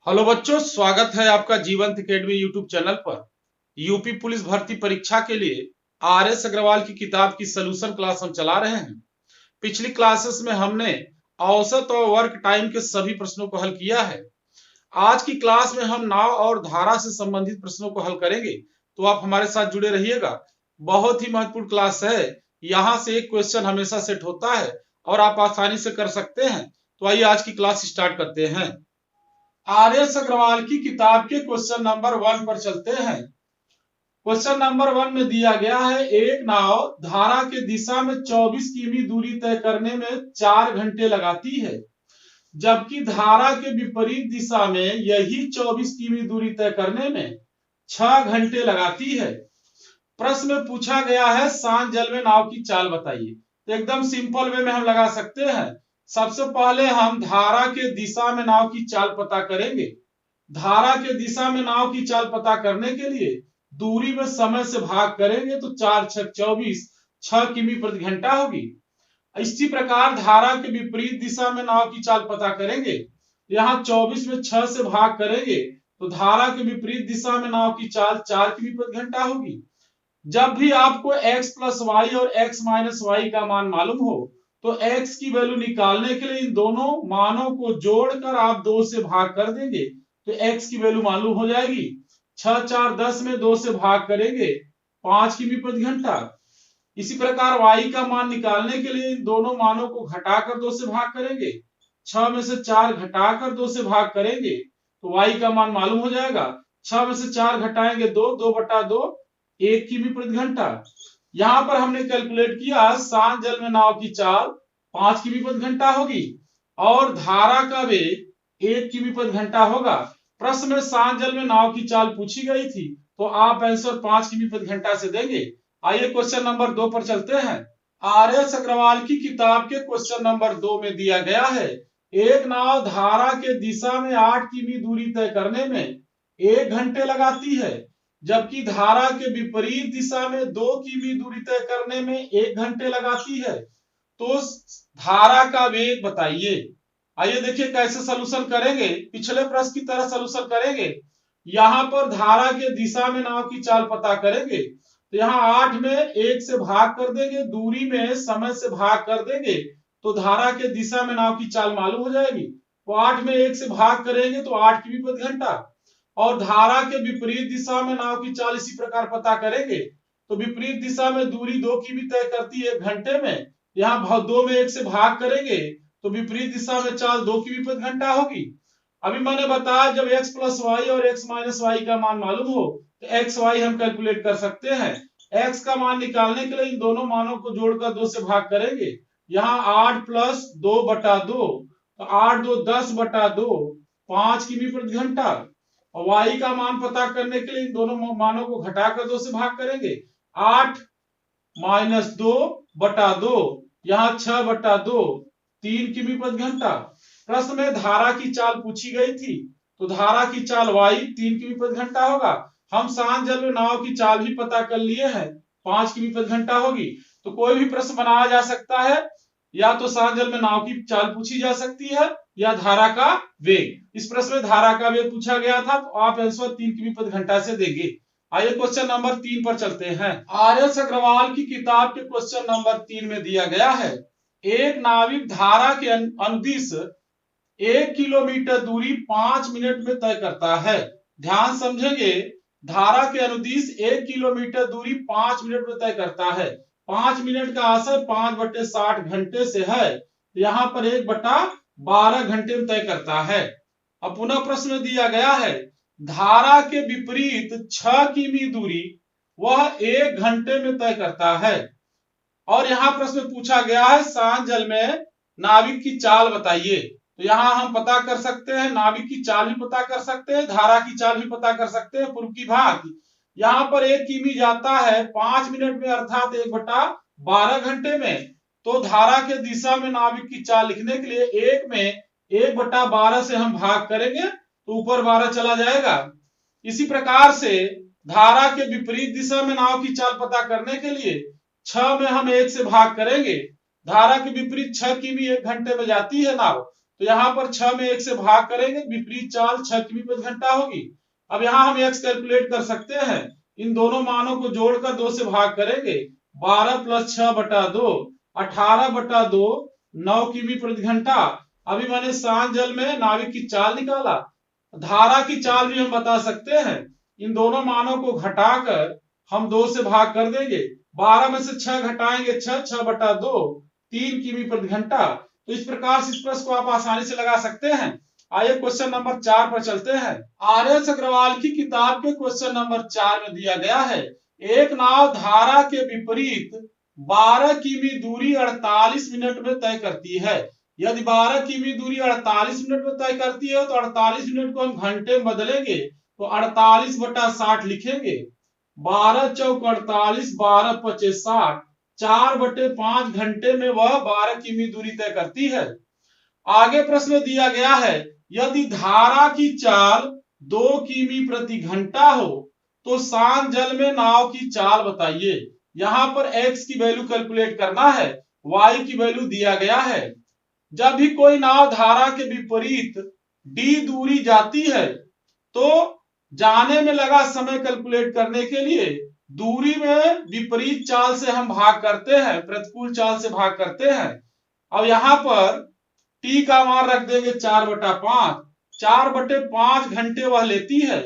Hello बच्चों, स्वागत है आपका जीवंत एकेडमी यूट्यूब चैनल पर। यूपी पुलिस भर्ती परीक्षा के लिए आर.एस. अग्रवाल की किताब की सॉल्यूशन क्लास हम चला रहे हैं। पिछली क्लासेस में हमने औसत और वर्क टाइम के सभी प्रश्नों को हल किया है। आज की क्लास में हम नाव और धारा से संबंधित प्रश्नों को हल करेंगे, तो आप हमारे साथ जुड़े रहिएगा। बहुत ही महत्वपूर्ण क्लास है। यहाँ से एक क्वेश्चन हमेशा सेट होता है और आप आसानी से कर सकते हैं। तो आइए आज की क्लास स्टार्ट करते हैं। आर.एस. अग्रवाल की किताब के क्वेश्चन नंबर 1 पर चलते हैं। क्वेश्चन नंबर 1 में दिया गया है, एक नाव धारा के दिशा में 24 किमी दूरी तय करने में 4 घंटे लगाती है, जबकि धारा के विपरीत दिशा में यही 24 किमी दूरी तय करने में 6 घंटे लगाती है। प्रश्न में पूछा गया है शांत जल में नाव की चाल बताइए। तो एकदम सिंपल वे में हम लगा सकते हैं। सबसे पहले हम धारा के दिशा में नाव की चाल पता करेंगे। धारा के दिशा में नाव की चाल पता करने के लिए दूरी में समय से भाग करेंगे तो 4 6 24 6 किमी प्रति घंटा होगी। इसी प्रकार धारा के विपरीत दिशा में नाव की चाल पता करेंगे। यहाँ 24 में 6 से भाग करेंगे तो धारा के विपरीत दिशा में नाव की चाल 4 किमी प्रति घंटा होगी। जब भी आपको x प्लस वाई और x माइनस वाई का मान मालूम हो तो x की वैल्यू निकालने के लिए इन दोनों मानों को जोड़कर आप 2 से भाग कर देंगे तो x की वैल्यू मालूम हो जाएगी। 6 4 10 में 2 से भाग करेंगे 5 किमी प्रति घंटा। इसी प्रकार y का मान निकालने के लिए इन दोनों मानों को घटाकर 2 से भाग करेंगे। 6 में से 4 घटाकर 2 से भाग करेंगे तो y का मान मालूम हो जाएगा। 6 में से 4 घटाएंगे 2, 2/2 1 किमी प्रति घंटा। यहां पर हमने कैलकुलेट किया शांत जल में नाव की चाल 5 किमी प्रति घंटा होगी और धारा का वेग 1 किमी प्रति घंटा होगा। प्रश्न में शांत जल में नाव की चाल पूछी गई थी तो आप आंसर 5 किमी प्रति घंटा से देंगे। आइए क्वेश्चन नंबर 2 पर चलते हैं। आर.एस. अग्रवाल की किताब के क्वेश्चन नंबर 2 में दिया गया है, एक नाव धारा के दिशा में 8 किमी दूरी तय करने में 1 घंटे लगाती है, जबकि धारा के विपरीत दिशा में 2 किमी दूरी तय करने में 1 घंटे लगाती है। तो धारा का वेग बताइए। आइए देखिए कैसे सॉल्यूशन करेंगे। पिछले प्रश्न की तरह सॉल्यूशन करेंगे। यहां पर धारा के दिशा में नाव की चाल पता करेंगे तो यहाँ 8 में 1 से भाग कर देंगे, दूरी में समय से भाग कर देंगे तो धारा के दिशा में नाव की चाल मालूम हो जाएगी। तो 8 में 1 से भाग करेंगे तो 8 किमी प्रति घंटा और धारा के विपरीत दिशा में नाव की चाल इसी प्रकार पता करेंगे। तो विपरीत दिशा में दूरी 2 किमी तय करती है 1 घंटे में। यहाँ 2 में 1 से भाग करेंगे तो विपरीत दिशा में चाल 2 किमी प्रति घंटा होगी। अभी मैंने बताया जब x प्लस वाई और x माइनस वाई का मान मालूम हो तो एक्स वाई हम कैलकुलेट कर सकते हैं। x का मान निकालने के लिए इन दोनों मानों को जोड़कर 2 से भाग करेंगे। यहाँ 8 प्लस 2/2 तो 8 2 10/2 5 किमी प्रति घंटा और y का मान पता करने के लिए इन दोनों मानों को घटाकर 2 से भाग करेंगे। 8 माइनस 2/2 यहाँ 6/2 3 किमी प्रति घंटा। प्रश्न में धारा की चाल पूछी गई थी तो धारा की चाल y 3 किमी प्रति घंटा होगा। हम शांत जल में नाव की चाल भी पता कर लिए हैं, 5 किमी प्रति घंटा होगी। तो कोई भी प्रश्न बनाया जा सकता है, या तो शांत जल में नाव की चाल पूछी जा सकती है या धारा का वेग। इस प्रश्न में धारा का वेग पूछा गया था तो आप आंसर 3 किमी प्रति घंटा से देंगे। आइए क्वेश्चन नंबर 3 पर चलते हैं। आर.एस. अग्रवाल की किताब के क्वेश्चन नंबर 3 में दिया गया है, एक नाविक धारा के अनुदिश 1 किलोमीटर दूरी 5 मिनट में तय करता है। ध्यान समझेंगे, धारा के अनुदिश 1 किलोमीटर दूरी 5 मिनट में तय करता है। 5 मिनट का आशय 5/60 घंटे से है, यहाँ पर 1/12 घंटे में तय करता है। अब पुनः प्रश्न में दिया गया है धारा के विपरीत 6 किमी दूरी वह 1 घंटे में तय करता है। और यहाँ प्रश्न में पूछा गया है शांत जल में नाविक की चाल बताइए। तो यहाँ हम पता कर सकते हैं, नाविक की चाल भी पता कर सकते हैं, धारा की चाल भी पता कर सकते हैं पूर्व की भांति। यहाँ पर 1 किमी जाता है 5 मिनट में अर्थात 1/12 घंटे में। तो धारा के दिशा में नाविक की चाल लिखने के लिए 1 में 1/12 से हम भाग करेंगे तो ऊपर 12 चला जाएगा। इसी प्रकार से धारा के विपरीत दिशा में नाव की चाल पता करने के लिए 6 में हम 1 से भाग करेंगे। धारा के विपरीत 6 किमी 1 घंटे में जाती है नाव तो यहाँ पर 6 में 1 से भाग करेंगे, विपरीत चाल 6 किमी प्रति घंटा होगी। अब यहाँ हम x कैलकुलेट कर सकते हैं, इन दोनों मानों को जोड़कर 2 से भाग करेंगे, 12 + 6 / 2 18 / 2 9 किमी प्रति घंटा। अभी मैंने शांत जल में नाविक की चाल निकाला, धारा की चाल भी हम बता सकते हैं। इन दोनों मानों को घटाकर हम 2 से भाग कर देंगे, 12 में से 6 घटाएंगे 6 / 2 3 किमी प्रति घंटा। तो इस प्रकार से इस प्रश्न को आप आसानी से लगा सकते हैं। आइए क्वेश्चन नंबर 4 पर चलते हैं। आर.एस. अग्रवाल की किताब के क्वेश्चन नंबर 4 में दिया गया है, एक नाव धारा के विपरीत 12 किमी दूरी 48 मिनट में तय करती है। यदि 12 किमी दूरी 48 मिनट में तय करती है तो 48 मिनट को हम घंटे में बदलेंगे तो 48/60 लिखेंगे। 12 चौक 48, 12 पचे 60, 4/5 घंटे में वह 12 किमी दूरी तय करती है। आगे प्रश्न में दिया गया है, यदि धारा की चाल 2 किमी प्रति घंटा हो तो शांत जल में नाव की चाल बताइए। यहाँ पर x की वैल्यू कैलकुलेट करना है, y की वैल्यू दिया गया है। जब भी कोई नाव धारा के विपरीत d दूरी जाती है तो जाने में लगा समय कैलकुलेट करने के लिए दूरी में विपरीत चाल से हम भाग करते हैं, प्रतिकूल चाल से भाग करते हैं। अब यहाँ पर t का मान रख देंगे 4/5, 4/5 घंटे वह लेती है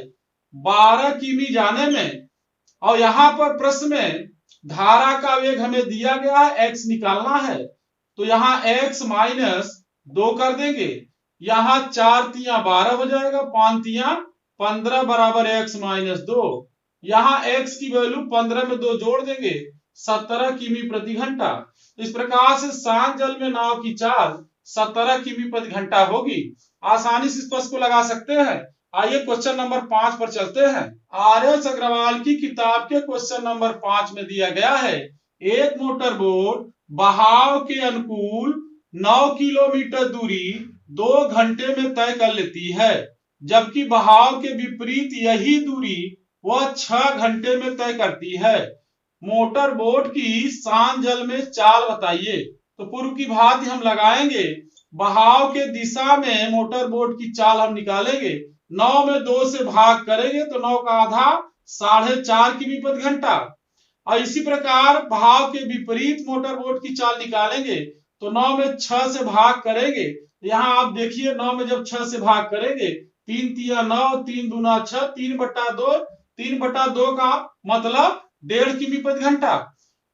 12 किमी जाने में। और यहाँ पर प्रश्न में धारा का वेग हमें दिया गया है, x निकालना है, तो यहाँ x - 2 कर देंगे, यहाँ 4 तिया 12 हो जाएगा, 5 तिया 15 बराबर x - 2। यहाँ x की वैल्यू 15 में 2 जोड़ देंगे, 17 किमी प्रति घंटा। इस प्रकार से शांत जल में नाव की चाल 17 किमी प्रति घंटा होगी। आसानी से इस प्रश्न को लगा सकते हैं। आइए क्वेश्चन नंबर 5 पर चलते हैं। आर.एस. अग्रवाल की किताब के क्वेश्चन नंबर 5 में दिया गया है, एक मोटर बोट बहाव के अनुकूल 9 किलोमीटर दूरी 2 घंटे में तय कर लेती है, जबकि बहाव के विपरीत यही दूरी वह 6 घंटे में तय करती है। मोटर बोट की शांत जल में चाल बताइए। तो पूर्व की भांति हम लगाएंगे, बहाव के दिशा में मोटर बोट की चाल हम निकालेंगे, 9 में 2 से भाग करेंगे तो 9 का आधा 4.5 किमी प्रति घंटा। और इसी प्रकार बहाव के विपरीत मोटर बोट की चाल निकालेंगे तो 9 में 6 से भाग करेंगे। यहाँ आप देखिए 9 में जब 6 से भाग करेंगे, 3 तिया 9, 3 दूना 6, 3/2, 3/2 का मतलब 1.5 किमी प्रति घंटा।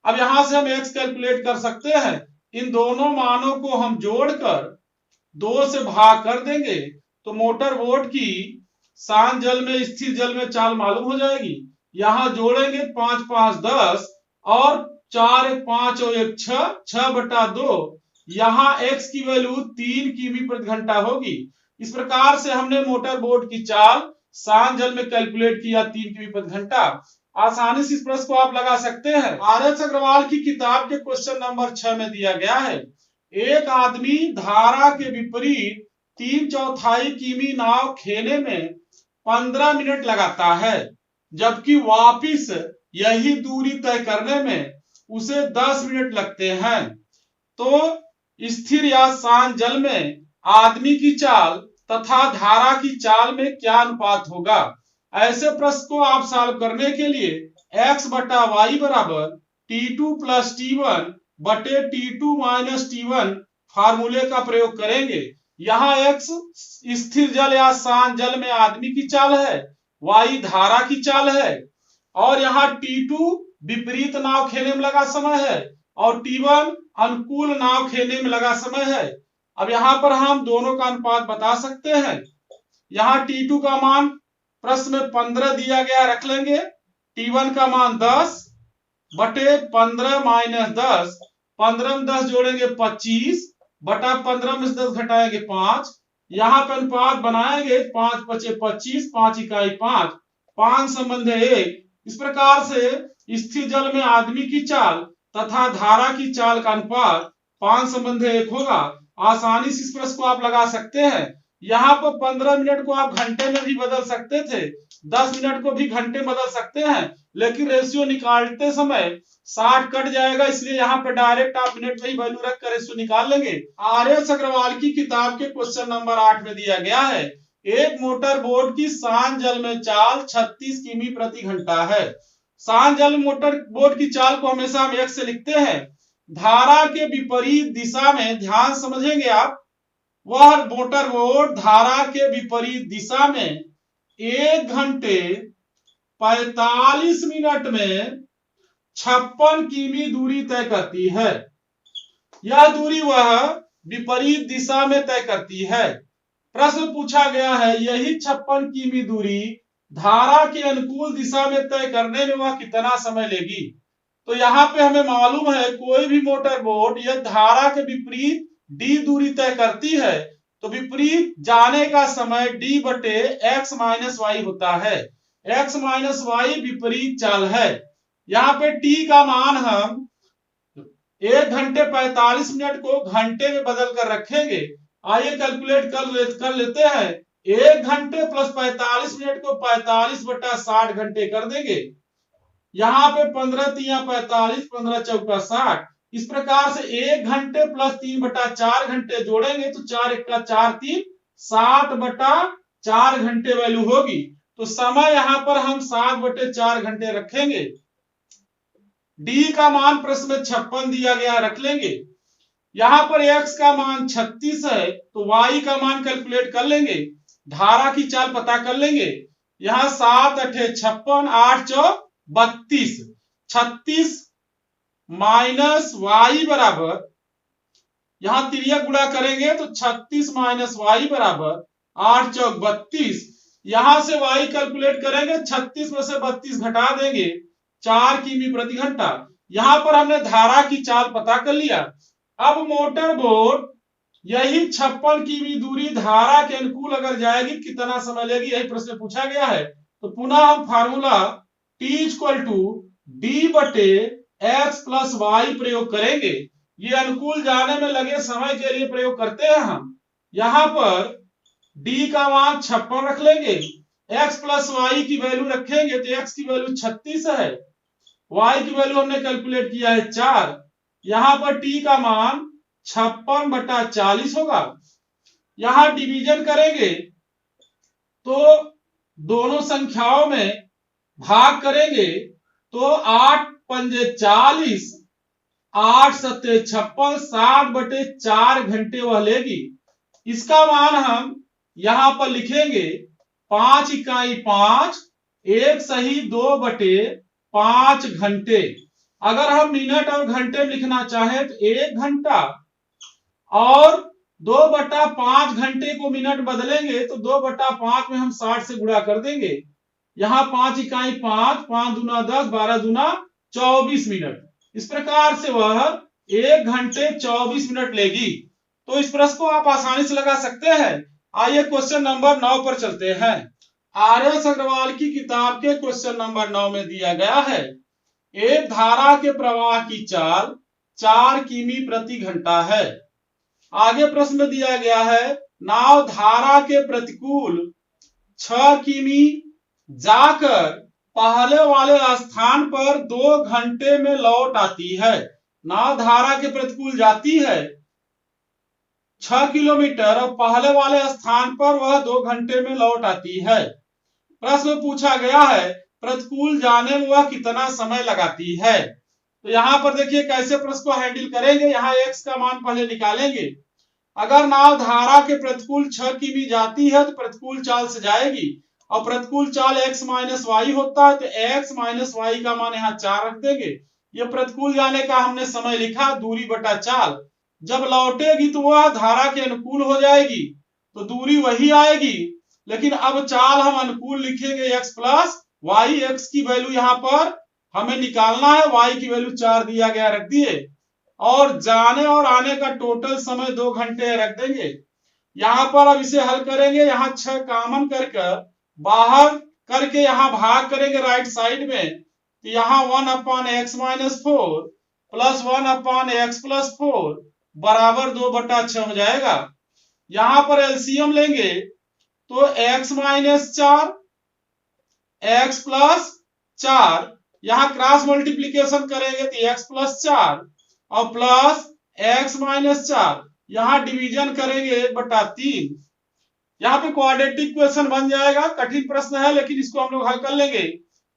अब यहां से हम x कैलकुलेट कर सकते हैं, इन दोनों मानों को हम जोड़कर 2 से भाग कर देंगे तो मोटर बोट की शांत जल में स्थिर जल में चाल मालूम हो जाएगी। यहाँ जोड़ेंगे 5 × 5 = 10 और 4 × 5 और 1 6, 6/2। यहाँ x की वैल्यू 3 किमी प्रति घंटा होगी। इस प्रकार से हमने मोटर बोट की चाल शांत जल में कैलकुलेट किया 3 किमी प्रति घंटा। आसानी से इस प्रश्न को आप लगा सकते हैं। आर.एस. अग्रवाल की किताब के क्वेश्चन नंबर 6 में दिया गया है, एक आदमी धारा के विपरीत 3/4 किमी नाव खेने में 15 मिनट लगाता है, जबकि वापिस यही दूरी तय करने में उसे 10 मिनट लगते हैं। तो स्थिर या शांत जल में आदमी की चाल तथा धारा की चाल में क्या अनुपात होगा। ऐसे प्रश्न को आप सॉल्व करने के लिए x/y बराबर t2 + t1 बटे t2 - t1 फार्मूले का प्रयोग करेंगे। यहाँ x स्थिर जल या शांत जल में आदमी की चाल है, y धारा की चाल है, और यहाँ t2 विपरीत नाव खेने में लगा समय है और t1 अनुकूल नाव खेने में लगा समय है। अब यहाँ पर हम दोनों का अनुपात बता सकते हैं। यहाँ t2 का मान प्रश्न में 15 दिया गया, रख लेंगे, t1 का मान 10 बटे 15 - 10, 15 में 10 जोड़ेंगे 25 बटा 15 में से 10 घटाएंगे 5। यहाँ पर अनुपात बनाएंगे 5 × 5 = 25, 5 इकाई 5, 5 संबंध 1। इस प्रकार से स्थिर जल में आदमी की चाल तथा धारा की चाल का अनुपात 5 संबंध 1 होगा। आसानी से इस प्रश्न को आप लगा सकते हैं। यहाँ पर 15 मिनट को आप घंटे में भी बदल सकते थे, 10 मिनट को भी घंटे में बदल सकते हैं, लेकिन रेशियो निकालते समय 60 कट जाएगा, इसलिए यहाँ पे डायरेक्ट आप मिनट में ही वैल्यू रख कर रेशियो निकाल लेंगे। आर.एस. अग्रवाल की किताब के क्वेश्चन नंबर 8 में दिया गया है, एक मोटर बोट की शांत जल में चाल 36 किमी प्रति घंटा है। शांत जल मोटर बोट की चाल को हमेशा हम एक से लिखते हैं। धारा के विपरीत दिशा में, ध्यान समझेंगे आप, वह मोटर बोट धारा के विपरीत दिशा में 1 घंटे 45 मिनट में 56 किमी दूरी तय करती है। यह दूरी वह विपरीत दिशा में तय करती है। प्रश्न पूछा गया है, यही 56 किमी दूरी धारा के अनुकूल दिशा में तय करने में वह कितना समय लेगी। तो यहाँ पे हमें मालूम है कोई भी मोटर बोट यह धारा के विपरीत d दूरी तय करती है तो विपरीत जाने का समय d बटे x माइनस वाई होता है। x माइनस वाई विपरीत चाल है। यहाँ पे t का मान हम 1 घंटे 45 मिनट को घंटे में बदल कर रखेंगे। आइए कैलकुलेट कर लेते हैं। 1 घंटे प्लस 45 मिनट को 45 बटा 60 घंटे कर देंगे। यहाँ पे 15 तिया 45, 15 चौका 60। इस प्रकार से 1 घंटे प्लस 3 बटा 4 घंटे जोड़ेंगे तो 4 1 4 3 7 बटा 4 घंटे वैल्यू होगी। तो समय यहाँ पर हम 7 बटे 4 घंटे रखेंगे। डी का मान प्रश्न में 56 दिया गया, रख लेंगे। यहाँ पर x का मान 36 है तो y का मान कैलकुलेट कर लेंगे, धारा की चाल पता कर लेंगे। यहाँ 7 अठे 56, 8 चौ 32, 36 माइनस वाई बराबर, यहां तिर्यक गुणा करेंगे तो 36 माइनस वाई बराबर 8 चौक 32। यहां से वाई कैलकुलेट करेंगे, 36 में से 32 घटा देंगे, 4 किमी प्रति घंटा। यहां पर हमने धारा की चाल पता कर लिया। अब मोटर बोट यही 56 किमी दूरी धारा के अनुकूल अगर जाएगी कितना समय लेगी, यही प्रश्न पूछा गया है। तो पुनः हम formula T equal to D बटे एक्स प्लस वाई प्रयोग करेंगे। ये अनुकूल जाने में लगे समय के लिए प्रयोग करते हैं हम। यहां पर d का मान 56 रख लेंगे, x प्लस वाई की वैल्यू रखेंगे तो x की वैल्यू 36 है, y की वैल्यू हमने कैलकुलेट किया है 4। यहां पर t का मान 56 बटा 40 होगा। यहां डिवीजन करेंगे तो दोनों संख्याओं में भाग करेंगे तो 8 पंजे 40, 8 सत्ते 56, 7 बटे 4 घंटे वह लेगी। इसका मान हम यहां पर लिखेंगे 5 इकाई 5, 1 सही 2 बटे 5 घंटे। अगर हम मिनट और घंटे में लिखना चाहें तो 1 घंटा और 2 बटा 5 घंटे को मिनट बदलेंगे तो 2 बटा 5 में हम 60 से गुणा कर देंगे। यहाँ 5 इकाई 5, 5 दूना 10, 12 दूना 24 मिनट। इस प्रकार से वह 1 घंटे 24 मिनट लेगी। तो इस प्रश्न को आप आसानी से लगा सकते हैं। आइए क्वेश्चन नंबर 9 पर चलते हैं। आर.एस. अग्रवाल की किताब के क्वेश्चन नंबर 9 में दिया गया है, एक धारा के प्रवाह की चाल 4 किमी प्रति घंटा है। आगे प्रश्न में दिया गया है, नाव धारा के प्रतिकूल 6 किमी जाकर पहले वाले स्थान पर 2 घंटे में लौट आती है। नाव धारा के प्रतिकूल जाती है 6 किलोमीटर और पहले वाले स्थान पर वह 2 घंटे में लौट आती है। प्रश्न पूछा गया है प्रतिकूल जाने में वह कितना समय लगाती है। तो यहाँ पर देखिए कैसे प्रश्न को हैंडल करेंगे। यहाँ x का मान पहले निकालेंगे। अगर नाव धारा के प्रतिकूल 6 किमी जाती है तो प्रतिकूल चाल से जाएगी और प्रतिकूल चाल x माइनस वाई होता है तो x माइनस वाई का मान यहाँ 4 रख देंगे। ये प्रतिकूल जाने का हमने समय लिखा, दूरी बटा चाल। जब लौटेगी तो वह धारा के अनुकूल हो जाएगी तो दूरी वही आएगी, लेकिन अब चाल हम अनुकूल लिखेंगे x प्लस वाई। x की वैल्यू यहाँ पर हमें निकालना है, y की वैल्यू 4 दिया गया, रख दिए। और जाने और आने का टोटल समय 2 घंटे रख देंगे। यहाँ पर अब इसे हल करेंगे, यहाँ 6 कॉमन करके बाहर करके यहाँ भाग करेंगे राइट साइड में, तो यहाँ 1 upon x minus 4 plus 1 upon x plus 4 बराबर 2 बटा 6 हो जाएगा। यहां पर एलसीएम लेंगे तो x माइनस 4 x प्लस 4, यहां क्रॉस मल्टीप्लीकेशन करेंगे तो x प्लस 4 और प्लस x माइनस 4, यहां डिवीजन करेंगे 1/3। यहाँ पे क्वाड्रेटिक क्वेश्चन बन जाएगा, कठिन प्रश्न है लेकिन इसको हम लोग हल कर लेंगे।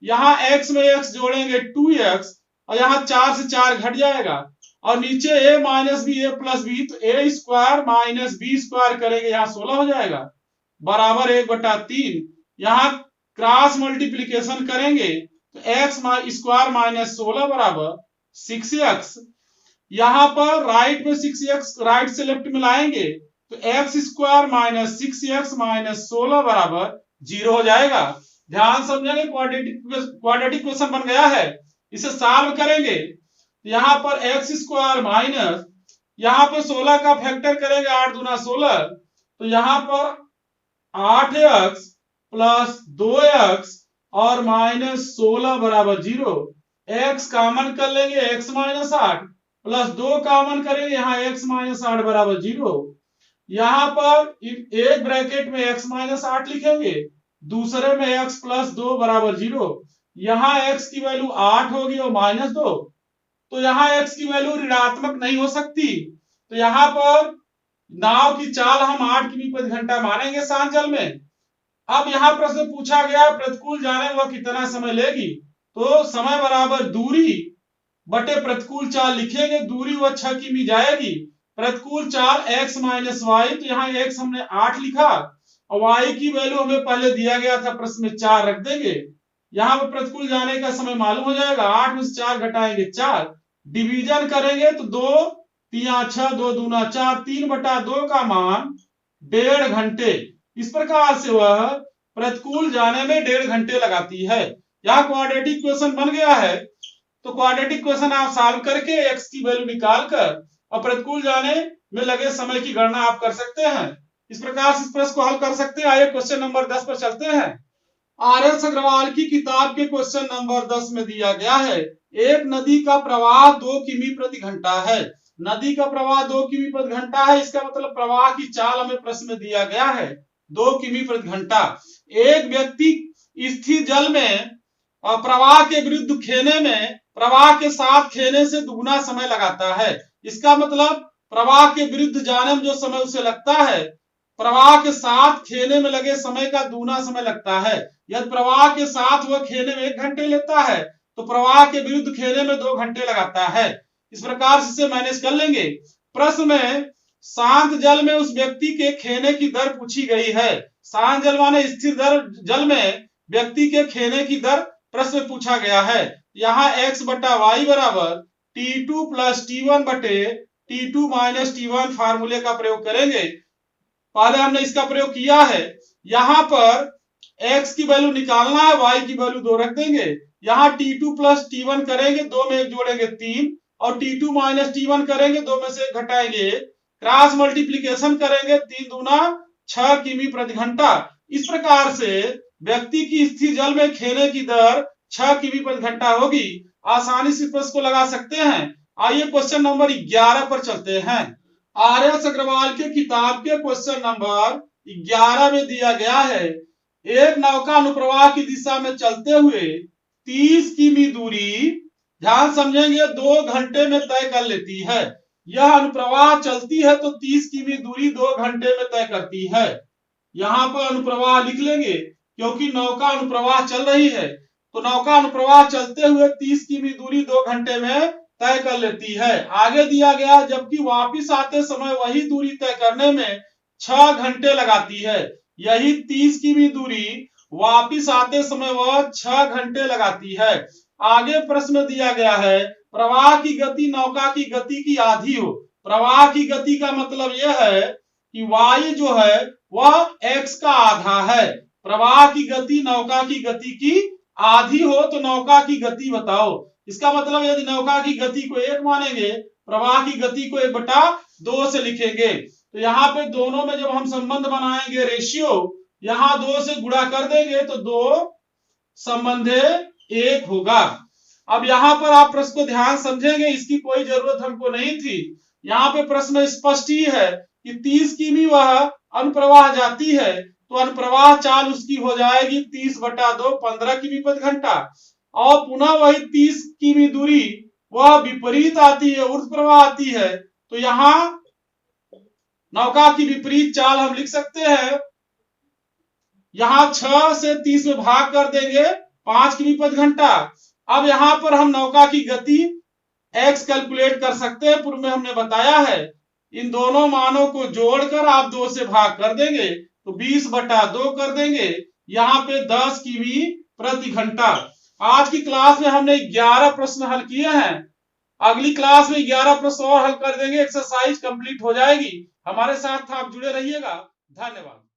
यहाँ x में x जोड़ेंगे 2x और यहाँ 4 से 4 घट जाएगा और नीचे a minus B a plus B, तो a square minus B square करेंगे, यहाँ 16 हो जाएगा बराबर 1/3। यहाँ क्रॉस मल्टीप्लीकेशन करेंगे तो x स्क्वायर माइनस 16 बराबर 6x। यहाँ पर राइट में 6x राइट से लेफ्ट में लाएंगे तो x square minus 6x minus 16 बराबर 0 हो जाएगा। ध्यान समझेंगे, क्वाड्रेटिक क्वेश्चन बन गया है। इसे सॉल्व करेंगे तो यहाँ पर एक्स स्क्वायर माइनस, यहाँ पे 16 का फैक्टर करेंगे 8 दूना 16, तो यहाँ पर 8x प्लस 2x और माइनस 16 बराबर 0। x कॉमन कर लेंगे, x माइनस 8 प्लस 2 कॉमन करेंगे, यहाँ x माइनस 8 बराबर 0। यहां पर एक ब्रैकेट में x माइनस 8 लिखेंगे, दूसरे में x प्लस 2 बराबर 0। यहां x की वैल्यू 8 होगी और माइनस 2, तो यहां x की वैल्यू ऋणात्मक नहीं हो सकती, तो यहां पर नाव की चाल हम 8 किमी प्रति घंटा मानेंगे सांजल में। अब यहाँ प्रश्न पूछा गया प्रतिकूल जाने वह कितना समय लेगी, तो समय बराबर दूरी बटे प्रतिकूल चाल लिखेंगे, दूरी वह 6 किमी जाएगी, प्रतिकूल चाल x माइनस वाई, तो यहाँ x हमने 8 लिखा और y की वैल्यू हमें पहले दिया गया था प्रश्न में 4 रख देंगे। यहाँ पर प्रतिकूल जाने का समय मालूम हो जाएगा, 8 में से 4 घटाएंगे 4, डिवीजन करेंगे तो 2 3 6 2 दूना 4, 3/2 का मान 1.5 घंटे। इस प्रकार से वह प्रतिकूल जाने में 1.5 घंटे लगाती है। यहाँ क्वाड्रेटिक क्वेश्चन बन गया है, तो क्वाड्रेटिक क्वेश्चन आप सॉल्व करके x की वैल्यू निकालकर और प्रतिकूल जाने में लगे समय की गणना आप कर सकते हैं। इस प्रकार से इस प्रश्न को हल कर सकते हैं। आइए क्वेश्चन नंबर 10 पर चलते हैं। आर.एस. अग्रवाल की किताब के क्वेश्चन नंबर 10 में दिया गया है, एक नदी का प्रवाह 2 किमी प्रति घंटा है। नदी का प्रवाह 2 किमी प्रति घंटा है, इसका मतलब प्रवाह की चाल हमें प्रश्न में दिया गया है 2 किमी प्रति घंटा। एक व्यक्ति स्थिर जल में प्रवाह के विरुद्ध खेने में प्रवाह के साथ खेने से दुगुना समय लगाता है। इसका मतलब प्रवाह के विरुद्ध जाने में जो समय उसे लगता है, प्रवाह के साथ खेने में लगे समय का दूना समय लगता है। यदि प्रवाह के साथ वह खेने में 1 घंटे लेता है तो प्रवाह के विरुद्ध खेने में 2 घंटे लगाता है। इस प्रकार से मैनेज कर लेंगे। प्रश्न में शांत जल में उस व्यक्ति के खेने की दर पूछी गई है। शांत जल माने स्थिर जल में व्यक्ति के खेने की दर प्रश्न में पूछा गया है। यहाँ x बटा वाई बराबर t2 प्लस t1 बटे t2 माइनस t1 फार्मूले का प्रयोग करेंगे। पहले हमने इसका प्रयोग किया है। यहाँ पर x की वैल्यू निकालना है, y की वैल्यू 2 रख देंगे। यहाँ t2 प्लस t1 करेंगे, 2 में 1 जोड़ेंगे 3 और t2 माइनस t1 करेंगे, 2 में से 1 घटाएंगे, क्रॉस मल्टीप्लीकेशन करेंगे, 3 दूना 6 किमी प्रति घंटा। इस प्रकार से व्यक्ति की स्थिर जल में खेने की दर 6 किमी प्रति घंटा होगी। आसानी से प्रश्न को लगा सकते हैं। आइए क्वेश्चन नंबर 11 पर चलते हैं। आर.एस. अग्रवाल के किताब के क्वेश्चन नंबर 11 में दिया गया है, एक नौका अनुप्रवाह की दिशा में चलते हुए 30 किमी दूरी, ध्यान समझेंगे, 2 घंटे में तय कर लेती है। यह अनुप्रवाह चलती है तो 30 किमी दूरी 2 घंटे में तय करती है। यहाँ पर अनुप्रवाह लिख लेंगे क्योंकि नौका अनुप्रवाह चल रही है, तो नौका अनुप्रवाह चलते हुए 30 किमी दूरी 2 घंटे में तय कर लेती है। आगे दिया गया, जबकि वापिस आते समय वही दूरी तय करने में 6 घंटे लगाती है। यही 30 किमी दूरी वापिस आते समय वह 6 घंटे लगाती है। आगे प्रश्न दिया गया है, प्रवाह की गति नौका की गति की आधी हो। प्रवाह की गति का मतलब यह है कि y जो है वह x का आधा है। प्रवाह की गति नौका की गति की आधी हो तो नौका की गति बताओ। इसका मतलब यदि नौका की गति को 1 मानेंगे, प्रवाह की गति को 1/2 से लिखेंगे। तो यहाँ पे दोनों में जब हम संबंध बनाएंगे रेशियो, यहाँ 2 से गुणा कर देंगे तो 2 संबंधे 1 होगा। अब यहाँ पर आप प्रश्न को ध्यान समझेंगे, इसकी कोई जरूरत हमको नहीं थी। यहाँ पे प्रश्न स्पष्ट ही है कि 30 किमी वह अनुप्रवाह जाती है, तो अनुप्रवाह चाल उसकी हो जाएगी 30/2 15 किमी प्रति घंटा। और पुनः वही 30 किमी दूरी वह विपरीत आती है, ऊर्ध्व प्रवाह आती है, तो यहां नौका की विपरीत चाल हम लिख सकते हैं। यहां 6 से 30 में भाग कर देंगे 5 किमी प्रति घंटा। अब यहां पर हम नौका की गति x कैलकुलेट कर सकते हैं, पूर्व में हमने बताया है। इन दोनों मानों को जोड़कर आप 2 से भाग कर देंगे तो 20/2 कर देंगे, यहां पे 10 किमी प्रति घंटा। आज की क्लास में हमने 11 प्रश्न हल किए हैं। अगली क्लास में 11 प्रश्न और हल कर देंगे, एक्सरसाइज कंप्लीट हो जाएगी। हमारे साथ आप जुड़े रहिएगा। धन्यवाद।